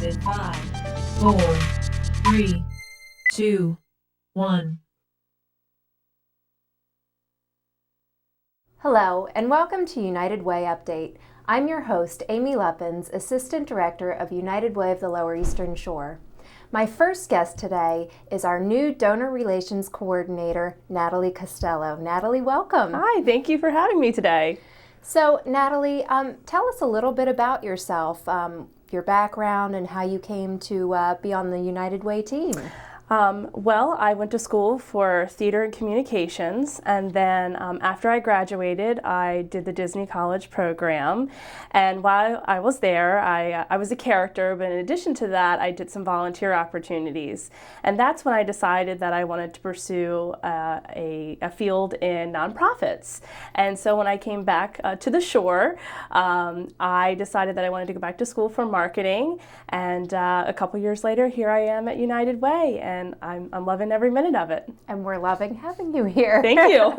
in 5, 4, 3, 2, 1. Hello, and welcome to United Way Update. I'm your host, Amy Luppens, Assistant Director of United Way of the Lower Eastern Shore. My first guest today is our new Donor Relations Coordinator, Natalie Costello. Natalie, welcome. Hi, thank you for having me today. So, Natalie, tell us a little bit about yourself, your background, and how you came to be on the United Way team. Well, I went to school for theater and communications, and then after I graduated, I did the Disney College program. And while I was there, I was a character, but in addition to that, I did some volunteer opportunities. And that's when I decided that I wanted to pursue a field in nonprofits. And so when I came back to the shore, I decided that I wanted to go back to school for marketing. And a couple years later, here I am at United Way. And I'm loving every minute of it. And we're loving having you here. Thank you.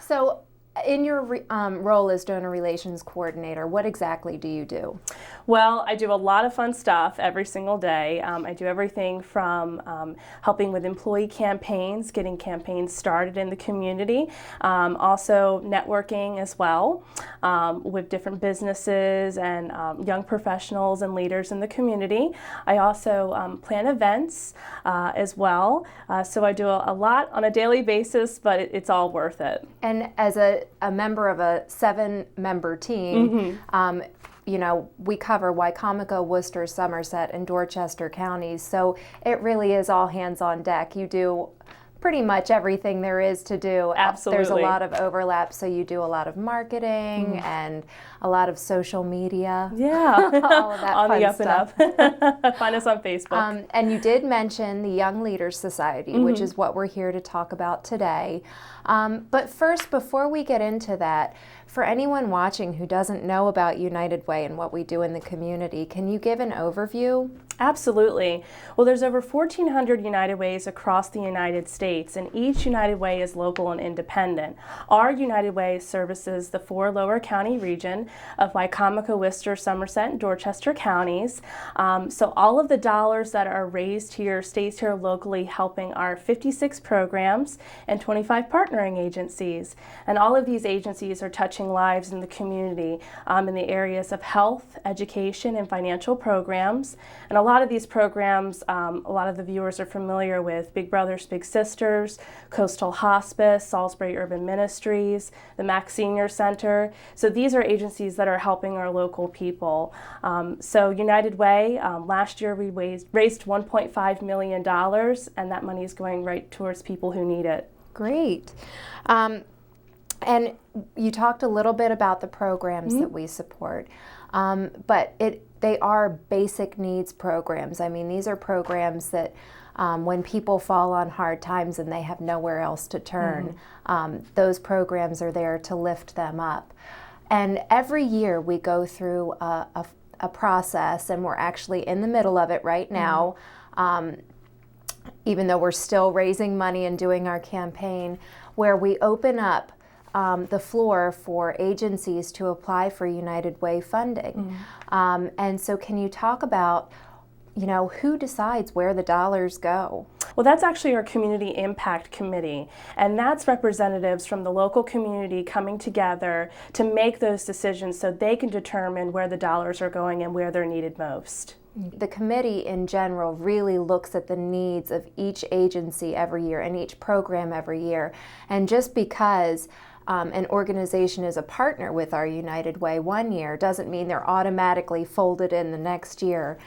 So in your role as Donor Relations Coordinator, what exactly do you do? Well, I do a lot of fun stuff every single day. I do everything from helping with employee campaigns, getting campaigns started in the community, also networking as well with different businesses and young professionals and leaders in the community. I also plan events as well. So I do a lot on a daily basis, but it's all worth it. And as a member of a 7-member team, you know, we cover Wicomico, Worcester, Somerset, and Dorchester counties, so it really is all hands on deck. You do pretty much everything there is to do. Absolutely. There's a lot of overlap, so you do a lot of marketing and a lot of social media. Yeah, all of that on fun the up stuff. and up. Find us on Facebook. And you did mention the Young Leaders Society, which is what we're here to talk about today. But first, before we get into that, for anyone watching who doesn't know about United Way and what we do in the community, can you give an overview? Absolutely. Well, there's over 1,400 United Ways across the United States, and each United Way is local and independent. Our United Way services the 4 lower county region of Wicomico, Worcester, Somerset, and Dorchester counties. So all of the dollars that are raised here stays here locally, helping our 56 programs and 25 partnering agencies. And all of these agencies are touching lives in the community in the areas of health, education, and financial programs. And a lot of these programs, a lot of the viewers are familiar with Big Brothers Big Sisters, Coastal Hospice, Salisbury Urban Ministries, the Mac Senior Center. So these are agencies that are helping our local people. So United Way, last year we raised $1.5 million, and that money is going right towards people who need it. Great. And you talked a little bit about the programs that we support, but they are basic needs programs. I mean, these are programs that when people fall on hard times and they have nowhere else to turn, those programs are there to lift them up. And every year we go through a process, and we're actually in the middle of it right now, even though we're still raising money and doing our campaign, where we open up the floor for agencies to apply for United Way funding. And so can you talk about, you know, who decides where the dollars go? Well, that's actually our Community Impact Committee, and that's representatives from the local community coming together to make those decisions so they can determine where the dollars are going and where they're needed most. The committee in general really looks at the needs of each agency every year and each program every year. And just because an organization is a partner with our United Way one year doesn't mean they're automatically folded in the next year.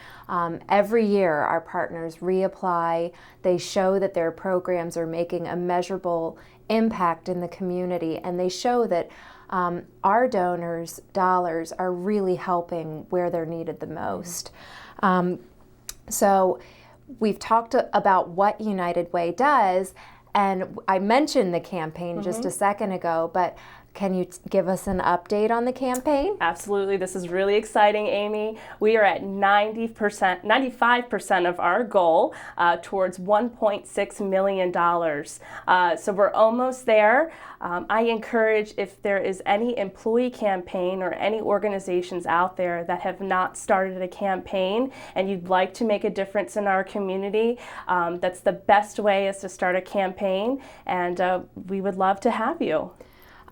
Every year our partners reapply. They show that their programs are making a measurable impact in the community, and they show that our donors' dollars are really helping where they're needed the most. So we've talked about what United Way does, and I mentioned the campaign just a second ago, but can you give us an update on the campaign? Absolutely. This is really exciting, Amy. We are at 95% of our goal towards $1.6 million. So we're almost there. I encourage, if there is any employee campaign or any organizations out there that have not started a campaign and you'd like to make a difference in our community, that's the best way, is to start a campaign, and we would love to have you.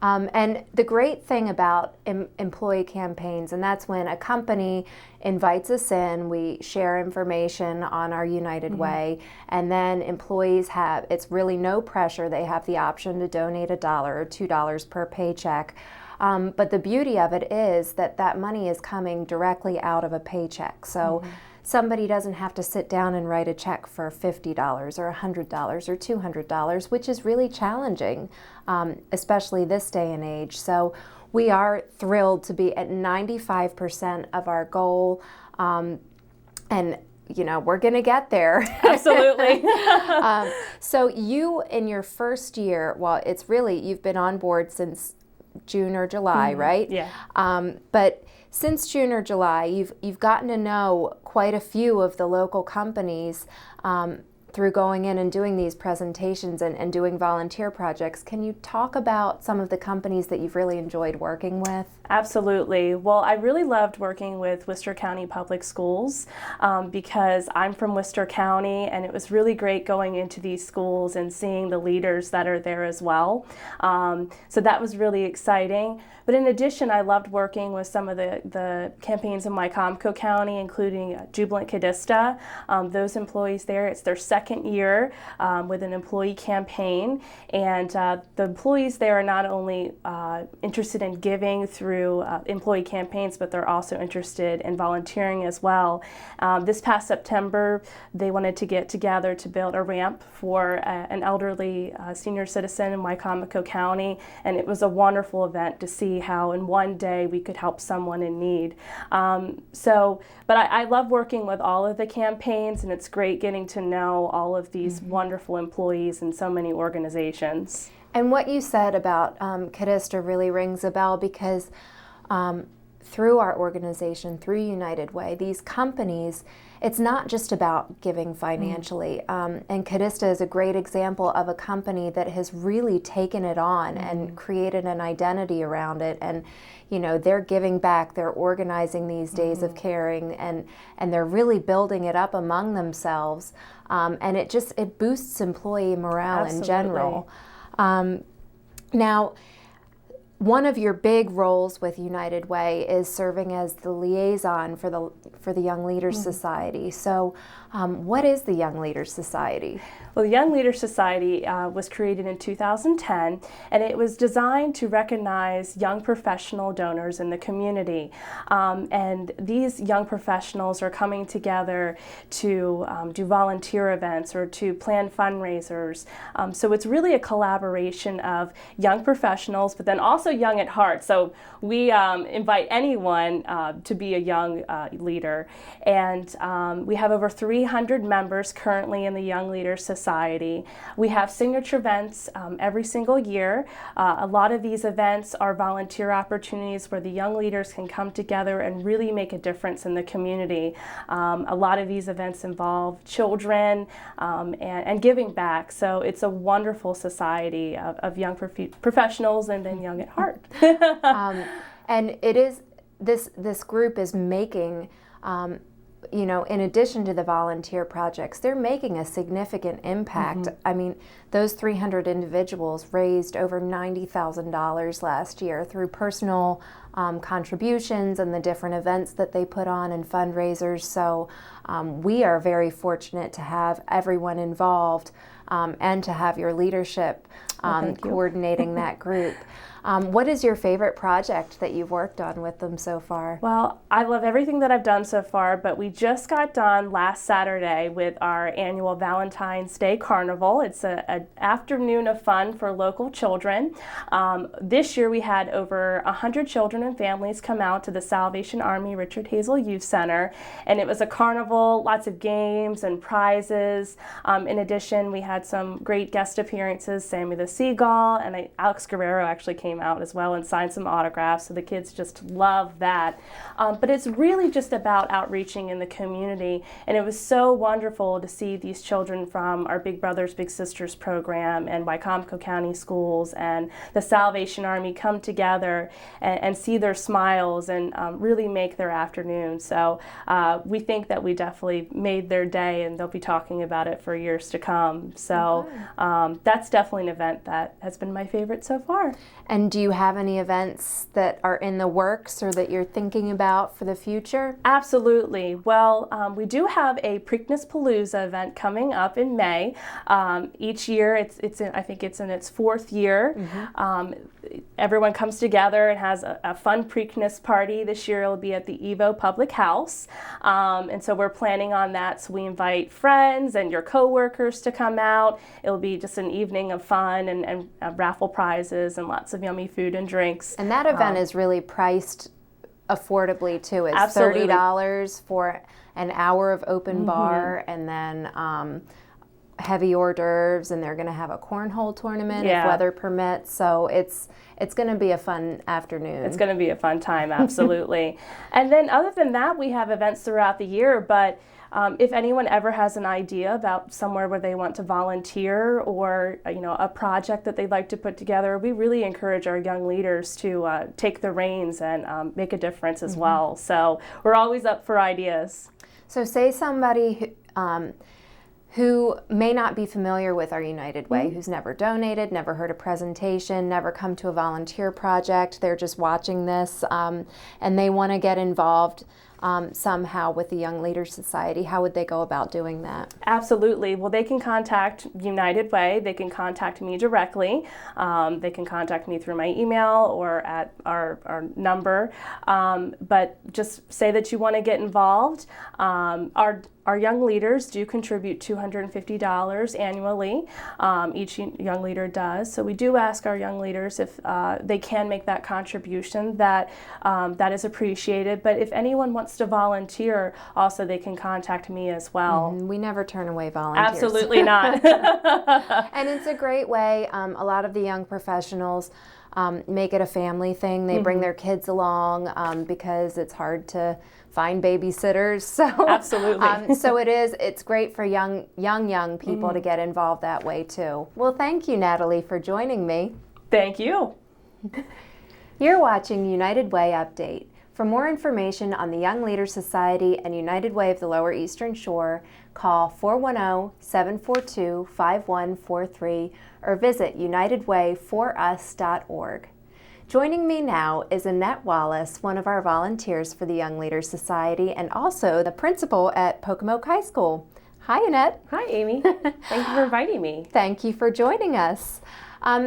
And the great thing about employee campaigns, and that's when a company invites us in, we share information on our United Way, and then employees have, it's really no pressure, they have the option to donate $1 or $2 per paycheck. But the beauty of it is that that money is coming directly out of a paycheck. So somebody doesn't have to sit down and write a check for $50 or $100 or $200, which is really challenging, especially this day and age. So we are thrilled to be at 95% of our goal, and you know, we're going to get there. Absolutely. So you, in your first year, well, it's really, you've been on board since June or July, right? Yeah. But since June or July, you've gotten to know quite a few of the local companies through going in and doing these presentations and doing volunteer projects. Can you talk about some of the companies that you've really enjoyed working with? Absolutely. Well, I really loved working with Worcester County Public Schools because I'm from Worcester County, and it was really great going into these schools and seeing the leaders that are there as well. So that was really exciting. But in addition, I loved working with some of the campaigns in Wycomico County, including Jubilant Cadista. Those employees there, it's their second year with an employee campaign. And the employees there are not only interested in giving through employee campaigns, but they're also interested in volunteering as well. This past September, they wanted to get together to build a ramp for an elderly senior citizen in Wycomico County, and it was a wonderful event to see how in one day we could help someone in need. But I love working with all of the campaigns, and it's great getting to know all of these wonderful employees in so many organizations. And what you said about Cadista really rings a bell, because through our organization, through United Way, these companies, it's not just about giving financially. And Cadista is a great example of a company that has really taken it on and created an identity around it. And you know, they're giving back, they're organizing these days of caring, and they're really building it up among themselves. And it boosts employee morale in general. Now, one of your big roles with United Way is serving as the liaison for the Young Leaders Society. So what is the Young Leaders Society? Well, the Young Leaders Society was created in 2010, and it was designed to recognize young professional donors in the community. And these young professionals are coming together to do volunteer events or to plan fundraisers. So it's really a collaboration of young professionals, but then also young at heart. So we invite anyone to be a young leader. And we have over 300 members currently in the Young Leaders Society. We have signature events every single year. A lot of these events are volunteer opportunities where the young leaders can come together and really make a difference in the community. A lot of these events involve children and giving back. So it's a wonderful society of young professionals and then young at heart. And it is, this group is making, you know, in addition to the volunteer projects, they're making a significant impact. I mean, those 300 individuals raised over $90,000 last year through personal contributions and the different events that they put on and fundraisers. So we are very fortunate to have everyone involved and to have your leadership coordinating that group. What is your favorite project that you've worked on with them so far? Well, I love everything that I've done so far, but we just got done last Saturday with our annual Valentine's Day Carnival. It's an afternoon of fun for local children. This year we had over 100 children and families come out to the Salvation Army Richard Hazel Youth Center, and it was a carnival, lots of games and prizes. In addition, we had some great guest appearances. Sammy the Seagull and Alex Guerrero actually came out as well and signed some autographs, so the kids just love that. But it's really just about outreaching in the community, and it was so wonderful to see these children from our Big Brothers Big Sisters program and Wycomico County Schools and the Salvation Army come together and see their smiles and really make their afternoon. So we think that we definitely made their day, and they'll be talking about it for years to come. So that's definitely an event that has been my favorite so far. And do you have any events that are in the works or that you're thinking about for the future? Absolutely. Well, we do have a Preakness Palooza event coming up in May. Each year, I think it's in its 4th year. Everyone comes together and has a fun Preakness party. This year it'll be at the Evo Public House. And so we're planning on that. So we invite friends and your coworkers to come out. It'll be just an evening of fun and raffle prizes and lots of yummy food and drinks. And that event is really priced affordably too. It's Absolutely. $30 for an hour of open bar, and then heavy hors d'oeuvres, and they're going to have a cornhole tournament if weather permits. So it's going to be a fun afternoon. It's going to be a fun time, absolutely. And then other than that, we have events throughout the year, but if anyone ever has an idea about somewhere where they want to volunteer or a project that they'd like to put together, we really encourage our young leaders to take the reins and make a difference as well. So we're always up for ideas. So say somebody who may not be familiar with our United Way, who's never donated, never heard a presentation, never come to a volunteer project, they're just watching this, and they want to get involved somehow with the Young Leaders Society. How would they go about doing that? Absolutely. Well, they can contact United Way. They can contact me directly. They can contact me through my email or at our number. But just say that you want to get involved. Our young leaders do contribute $250 annually. Each young leader does. So we do ask our young leaders if they can make that contribution. That is appreciated. But if anyone wants to volunteer, also they can contact me as well. We never turn away volunteers. Absolutely not. And it's a great way. A lot of the young professionals make it a family thing. They bring their kids along because it's hard to find babysitters. So absolutely. So it's great for young people to get involved that way too. Well, thank you, Natalie, for joining me. Thank you. You're watching United Way Update. For more information on the Young Leaders Society and United Way of the Lower Eastern Shore, call 410-742-5143 or visit unitedwayforus.org. Joining me now is Annette Wallace, one of our volunteers for the Young Leaders Society and also the principal at Pocomoke High School. Hi, Annette. Hi, Amy. Thank you for inviting me. Thank you for joining us.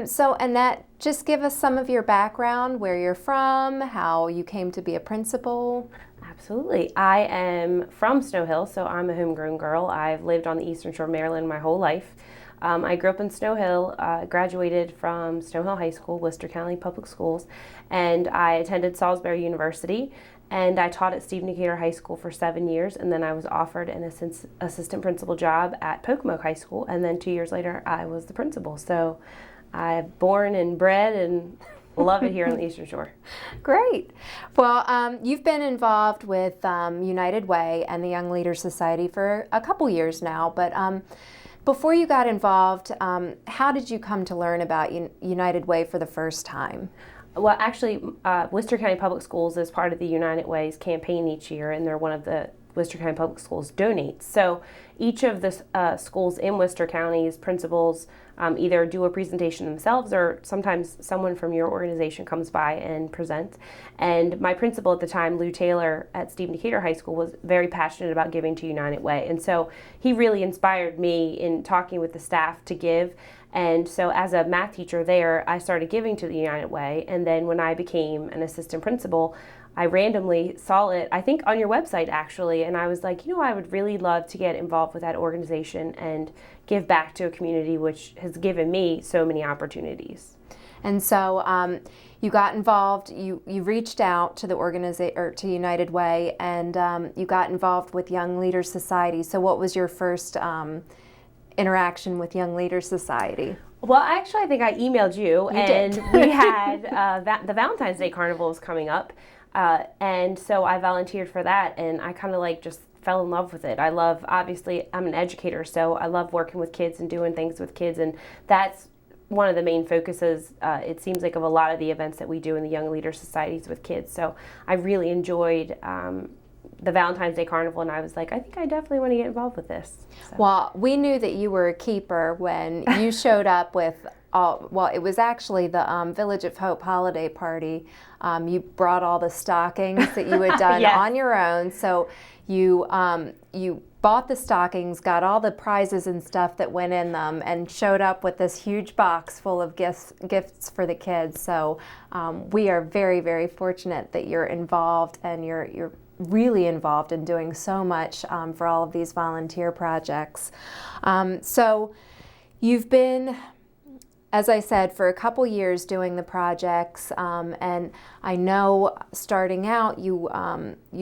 So, Annette, just give us some of your background, where you're from, how you came to be a principal. Absolutely. I am from Snow Hill, so I'm a homegrown girl. I've lived on the Eastern Shore of Maryland my whole life. I grew up in Snow Hill, graduated from Snow Hill High School, Worcester County Public Schools, and I attended Salisbury University, and I taught at Steve Decatur High School for 7 years, and then I was offered an assistant principal job at Pocomoke High School, and then 2 years later I was the principal. So I'm born and bred and love it here on the Eastern Shore. Great. Well, you've been involved with United Way and the Young Leaders Society for a couple years now, but before you got involved, how did you come to learn about United Way for the first time? Well, actually, Worcester County Public Schools is part of the United Way's campaign each year, and they're one of the Worcester County Public Schools donates. So each of the schools in Worcester County's principals either do a presentation themselves, or sometimes someone from your organization comes by and presents. And my principal at the time, Lou Taylor at Steve Decatur High School, was very passionate about giving to United Way. And so he really inspired me in talking with the staff to give. And so as a math teacher there, I started giving to the United Way. And then when I became an assistant principal, I randomly saw it, I think on your website actually, and I was like, I would really love to get involved with that organization and give back to a community which has given me so many opportunities. And so you got involved, you reached out to the organization, or to United Way, and you got involved with Young Leaders Society. So what was your first interaction with Young Leaders Society? Well, actually, I think I emailed you did. we had the Valentine's Day Carnival is coming up, and so I volunteered for that, and I kind of like just fell in love with it. I love, obviously, I'm an educator, so I love working with kids and doing things with kids, and that's one of the main focuses, it seems like, of a lot of the events that we do in the Young Leaders Societies with kids. So I really enjoyed the Valentine's Day Carnival, and I was like, I think I definitely want to get involved with this. So. Well, we knew that you were a keeper when you showed up with, well, it was actually the Village of Hope holiday party. You brought all the stockings that you had done Yes. on your own. So you bought the stockings, got all the prizes and stuff that went in them, and showed up with this huge box full of gifts for the kids. So we are very, very fortunate that you're involved, and you're really involved in doing so much for all of these volunteer projects. So you've been, as I said, for a couple years doing the projects, and I know starting out you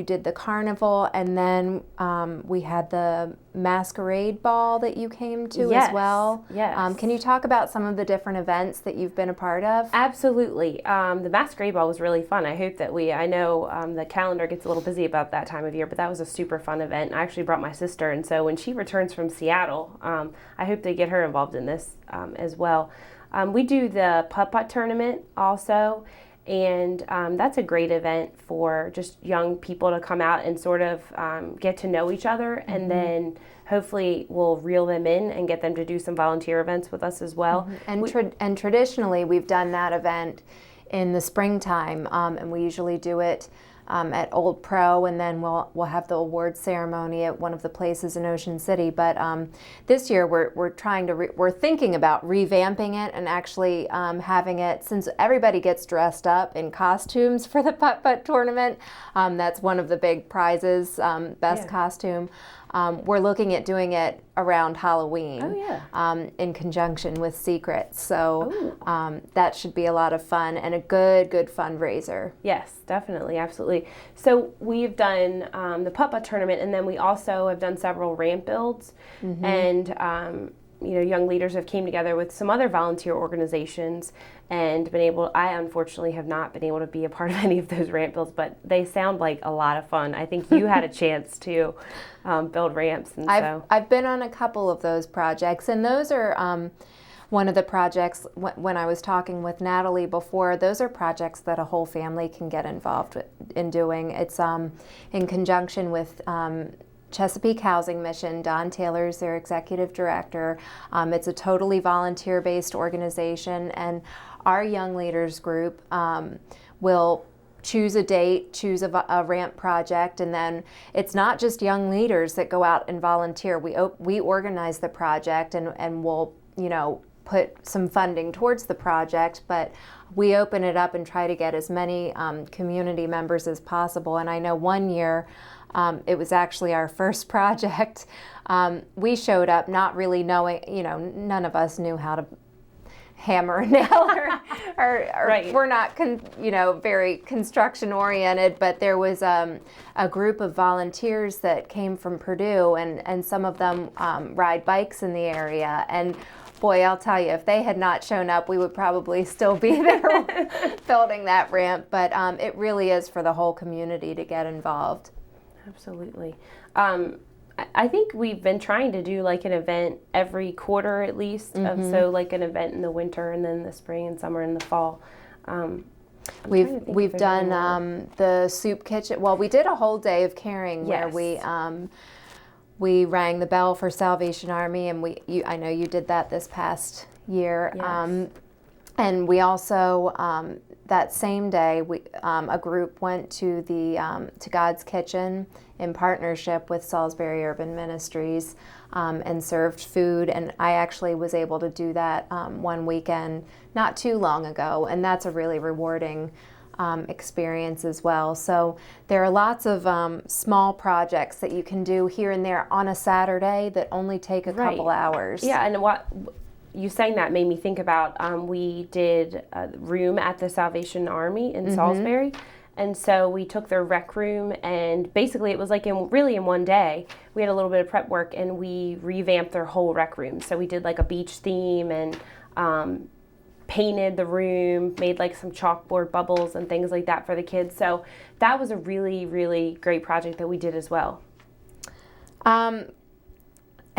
did the carnival, and then we had the masquerade ball that you came to as well. Yes. Can you talk about some of the different events that you've been a part of? Absolutely. The masquerade ball was really fun. I hope that I know the calendar gets a little busy about that time of year, but that was a super fun event. I actually brought my sister, and so when she returns from Seattle, I hope they get her involved in this as well. We do the putt-putt tournament also, and that's a great event for just young people to come out and sort of get to know each other, and then hopefully we'll reel them in and get them to do some volunteer events with us as well. And traditionally, we've done that event in the springtime, and we usually do it at Old Pro, and then we'll have the award ceremony at one of the places in Ocean City. But this year we're thinking about revamping it and actually having it, since everybody gets dressed up in costumes for the putt-putt tournament. That's one of the big prizes, best costume. We're looking at doing it around Halloween. Oh, yeah. In conjunction with Secrets. So that should be a lot of fun and a good fundraiser. Yes, definitely, absolutely. So we've done the putt-putt tournament, and then we also have done several ramp builds, and young leaders have came together with some other volunteer organizations and been able. I unfortunately have not been able to be a part of any of those ramp builds, but they sound like a lot of fun. I think you had a chance to build ramps, and I've been on a couple of those projects, and those are one of the projects. When I was talking with Natalie before, those are projects that a whole family can get involved in doing. It's in conjunction with Chesapeake Housing Mission. Don Taylor's their executive director. It's a totally volunteer-based organization, and our Young Leaders group will choose a date, choose a ramp project, and then it's not just young leaders that go out and volunteer. We organize the project, and we'll put some funding towards the project, but we open it up and try to get as many community members as possible. And I know one year, it was actually our first project. We showed up not really knowing, none of us knew how to hammer a nail or Right. We're not very construction oriented, but there was a group of volunteers that came from Purdue, and some of them ride bikes in the area, and boy, I'll tell you, if they had not shown up, we would probably still be there building that ramp. But it really is for the whole community to get involved. Absolutely. I think we've been trying to do like an event every quarter at least. So like an event in the winter, and then the spring and summer and the fall. We've done the soup kitchen. Well, we did a whole day of caring where we rang the bell for Salvation Army, and I know you did that this past year. Yes. And we also that same day, a group went to to God's Kitchen in partnership with Salisbury Urban Ministries and served food. And I actually was able to do that one weekend not too long ago, and that's a really rewarding experience as well. So there are lots of small projects that you can do here and there on a Saturday that only take a couple hours. Yeah, and you saying that made me think about, we did a room at the Salvation Army in Salisbury. And so we took their rec room, and basically it was like in one day. We had a little bit of prep work, and we revamped their whole rec room. So we did like a beach theme and painted the room, made like some chalkboard bubbles and things like that for the kids. So that was a really, really great project that we did as well.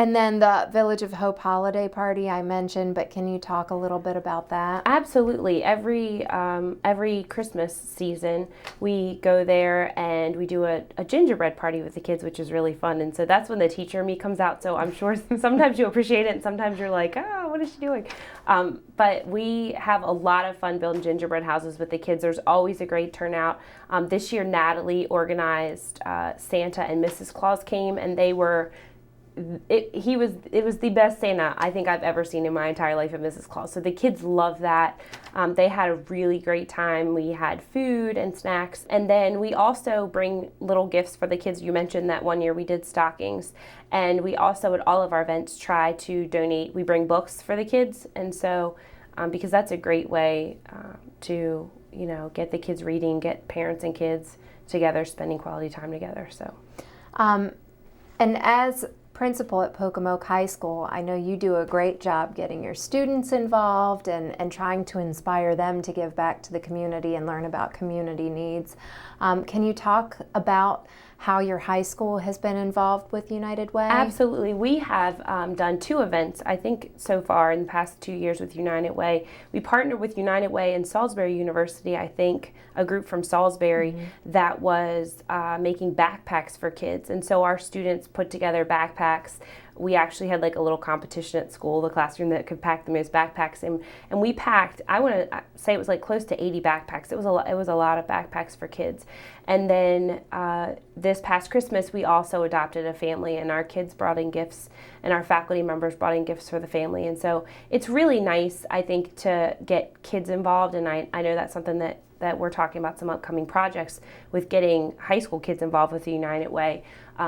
And then the Village of Hope holiday party I mentioned, but can you talk a little bit about that? Absolutely. Every Christmas season, we go there and we do a gingerbread party with the kids, which is really fun. And so that's when the teacher in me comes out. So I'm sure sometimes you appreciate it, and sometimes you're like, oh, what is she doing? But we have a lot of fun building gingerbread houses with the kids. There's always a great turnout. This year, Natalie organized Santa and Mrs. Claus came, and they were. It was the best Santa I think I've ever seen in my entire life at Mrs. Claus. So the kids loved that. They had a really great time. We had food and snacks. And then we also bring little gifts for the kids. You mentioned that one year we did stockings. And we also, at all of our events, try to donate. We bring books for the kids. And so, because that's a great way to, get the kids reading, get parents and kids together, spending quality time together. So, and as principal at Pocomoke High School, I know you do a great job getting your students involved and trying to inspire them to give back to the community and learn about community needs. Can you talk about how your high school has been involved with United Way? Absolutely. We have done 2 events, I think, so far in the past 2 years with United Way. We partnered with United Way and Salisbury University, I think, a group from Salisbury that was making backpacks for kids. And so our students put together backpacks. We actually had like a little competition at school, the classroom that could pack the most backpacks, and we packed, I want to say it was like close to 80 backpacks. It was a lot of backpacks for kids. And then this past Christmas, we also adopted a family, and our kids brought in gifts, and our faculty members brought in gifts for the family. And so it's really nice, I think, to get kids involved, and I know that's something that we're talking about, some upcoming projects with getting high school kids involved with the United Way.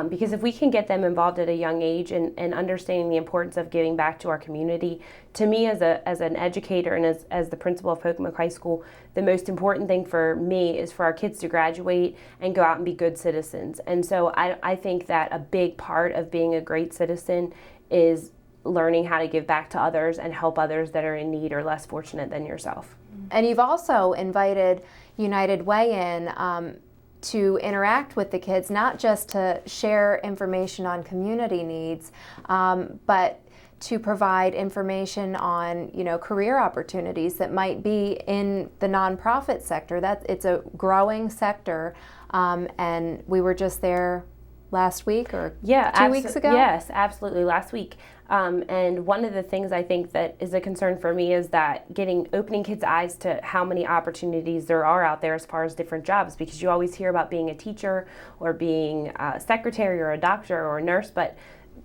Because if we can get them involved at a young age and understanding the importance of giving back to our community, to me as an educator and as the principal of Pocomoke High School, the most important thing for me is for our kids to graduate and go out and be good citizens. And so I think that a big part of being a great citizen is learning how to give back to others and help others that are in need or less fortunate than yourself. And you've also invited United Way in to interact with the kids, not just to share information on community needs, but to provide information on, career opportunities that might be in the nonprofit sector. It's a growing sector, and we were just there last week or 2 weeks ago? Yes, absolutely, last week. And one of the things I think that is a concern for me is that opening kids' eyes to how many opportunities there are out there as far as different jobs, because you always hear about being a teacher or being a secretary or a doctor or a nurse, but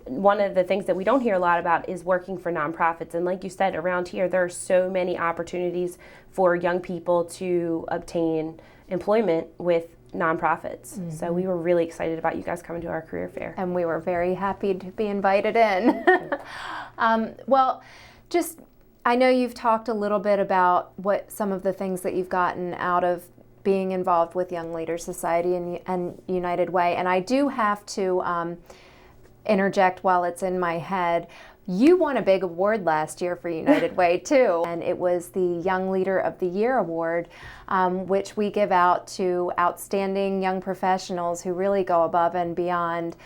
one of the things that we don't hear a lot about is working for nonprofits. And like you said, around here, there are so many opportunities for young people to obtain employment with nonprofits. So we were really excited about you guys coming to our career fair. And we were very happy to be invited in. Well, I know you've talked a little bit about what some of the things that you've gotten out of being involved with Young Leaders Society and United Way. And I do have to interject while it's in my head. You won a big award last year for United Way too, and it was the Young Leader of the Year award, which we give out to outstanding young professionals who really go above and beyond,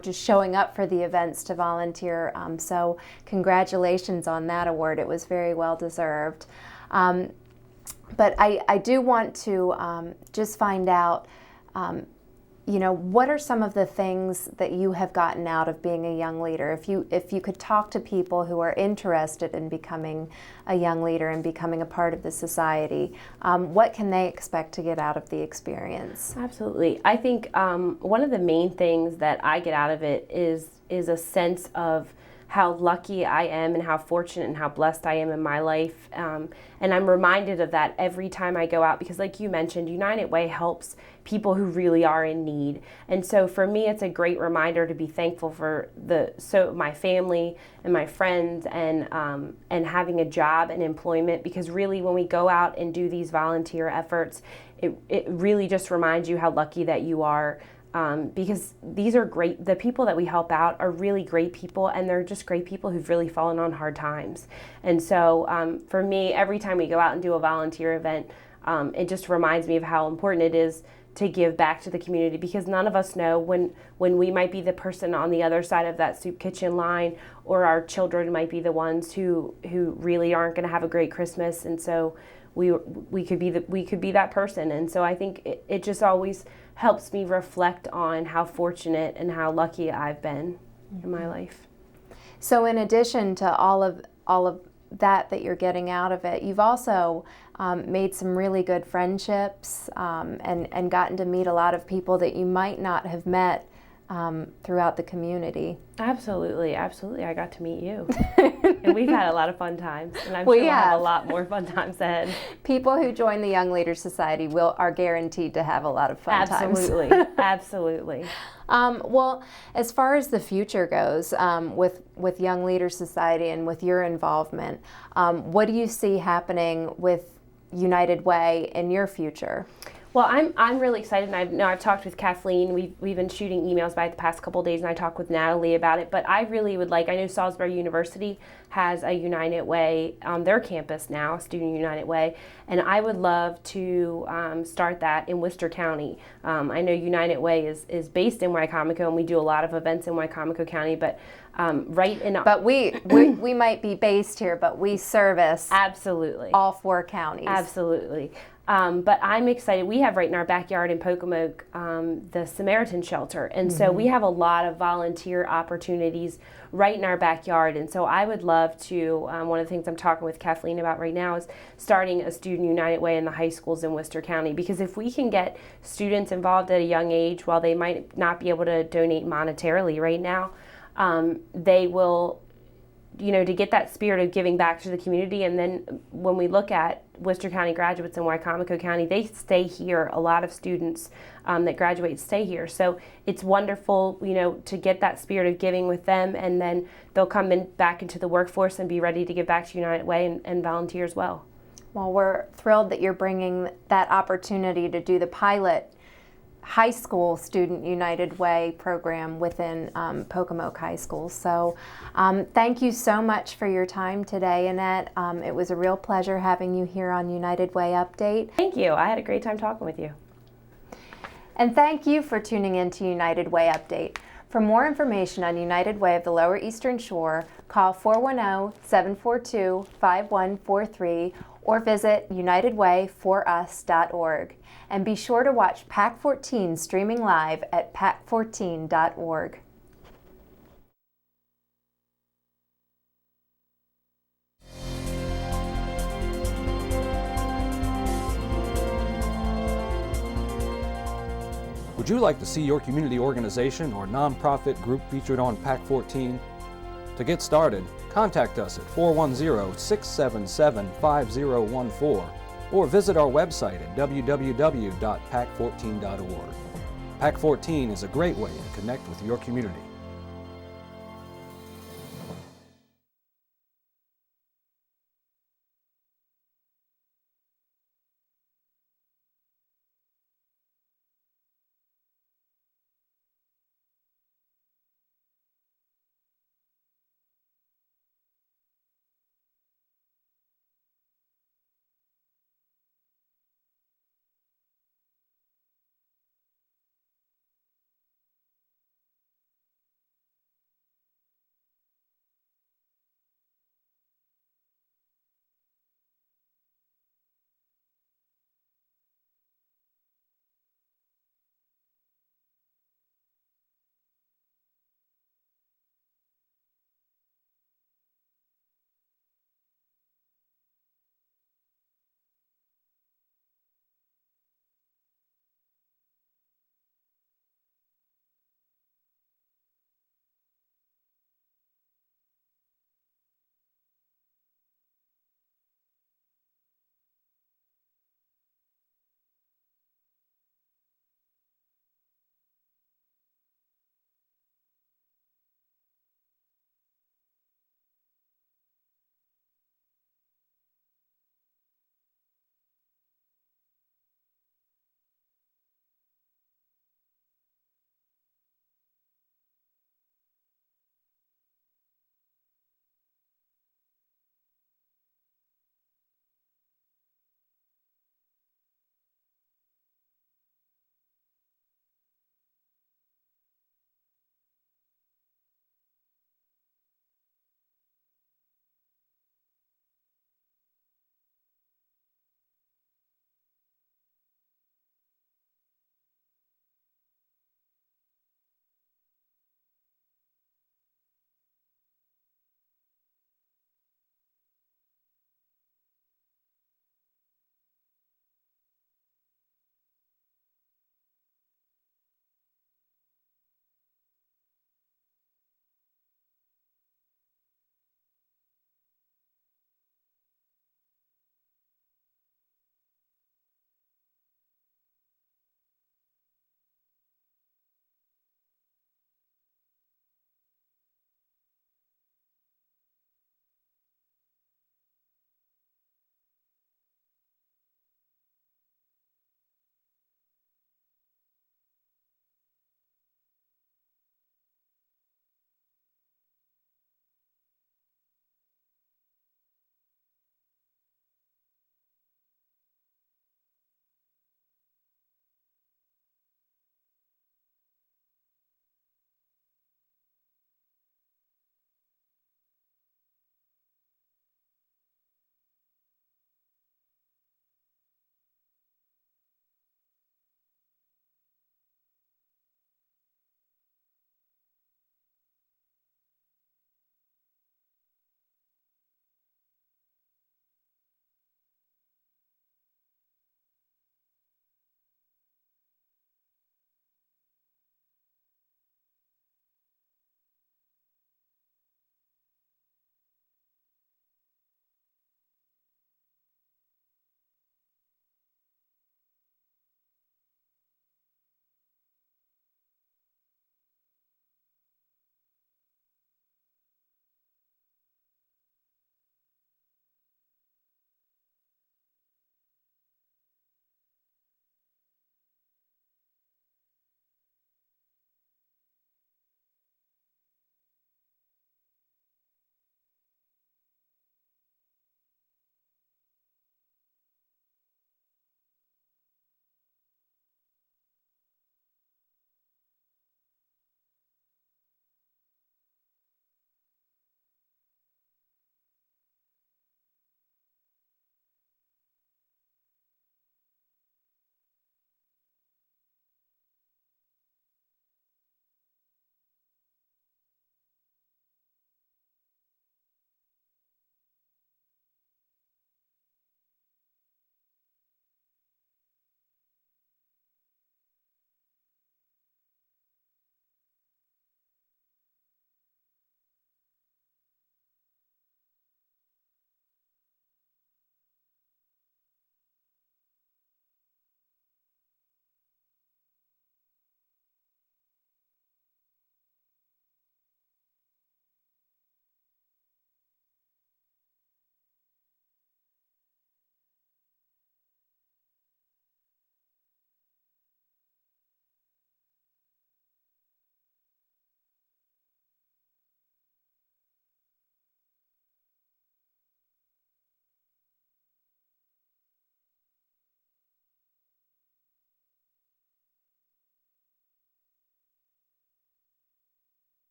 just showing up for the events to volunteer. So congratulations on that award. It was very well deserved. But I do want to just find out, what are some of the things that you have gotten out of being a young leader? If you could talk to people who are interested in becoming a young leader and becoming a part of the society, what can they expect to get out of the experience? Absolutely. I think one of the main things that I get out of it is a sense of how lucky I am and how fortunate and how blessed I am in my life. And I'm reminded of that every time I go out because, like you mentioned, United Way helps people who really are in need. And so for me, it's a great reminder to be thankful for my family and my friends and having a job and employment, because really when we go out and do these volunteer efforts, it really just reminds you how lucky that you are. Because these are great, the people that we help out are really great people, and they're just great people who've really fallen on hard times. And so for me, every time we go out and do a volunteer event, it just reminds me of how important it is to give back to the community, because none of us know when we might be the person on the other side of that soup kitchen line, or our children might be the ones who really aren't going to have a great Christmas. And so we could be that person. And so I think it just always helps me reflect on how fortunate and how lucky I've been in my life. So in addition to all of that you're getting out of it, you've also made some really good friendships and gotten to meet a lot of people that you might not have met throughout the community. Absolutely. I got to meet you. And we've had a lot of fun times, and I'm sure we'll have a lot more fun times ahead. People who join the Young Leaders Society are guaranteed to have a lot of fun times. Absolutely. Well, as far as the future goes, with Young Leaders Society and with your involvement, what do you see happening with United Way in your future? Well, I'm really excited, and I've talked with Kathleen. We've been shooting emails by the past couple of days, and I talked with Natalie about it. But I really would I know Salisbury University has a United Way on their campus now, a Student United Way, and I would love to start that in Worcester County. I know United Way is based in Wicomico, and we do a lot of events in Wicomico County, but But we might be based here, but we service absolutely all 4 counties. Absolutely. But I'm excited. We have right in our backyard in Pocomoke the Samaritan Shelter. And so we have a lot of volunteer opportunities right in our backyard. And so I would love to, one of the things I'm talking with Kathleen about right now is starting a Student United Way in the high schools in Worcester County. Because if we can get students involved at a young age, while they might not be able to donate monetarily right now, they will, to get that spirit of giving back to the community. And then when we look at Worcester County graduates in Wicomico County, they stay here. A lot of students that graduate stay here. So it's wonderful, to get that spirit of giving with them, and then they'll come back into the workforce and be ready to give back to United Way and volunteer as well. Well, we're thrilled that you're bringing that opportunity to do the pilot high school Student United Way program within Pocomoke High School. So thank you so much for your time today, Annette. It was a real pleasure having you here on United Way Update. Thank you. I had a great time talking with you. And thank you for tuning in to United Way Update. For more information on United Way of the Lower Eastern Shore, call 410-742-5143 or visit unitedwayforus.org. And be sure to watch PAC 14 streaming live at pac14.org. Would you like to see your community organization or nonprofit group featured on PAC 14? To get started, contact us at 410-677-5014 or visit our website at www.pac14.org. PAC 14 is a great way to connect with your community.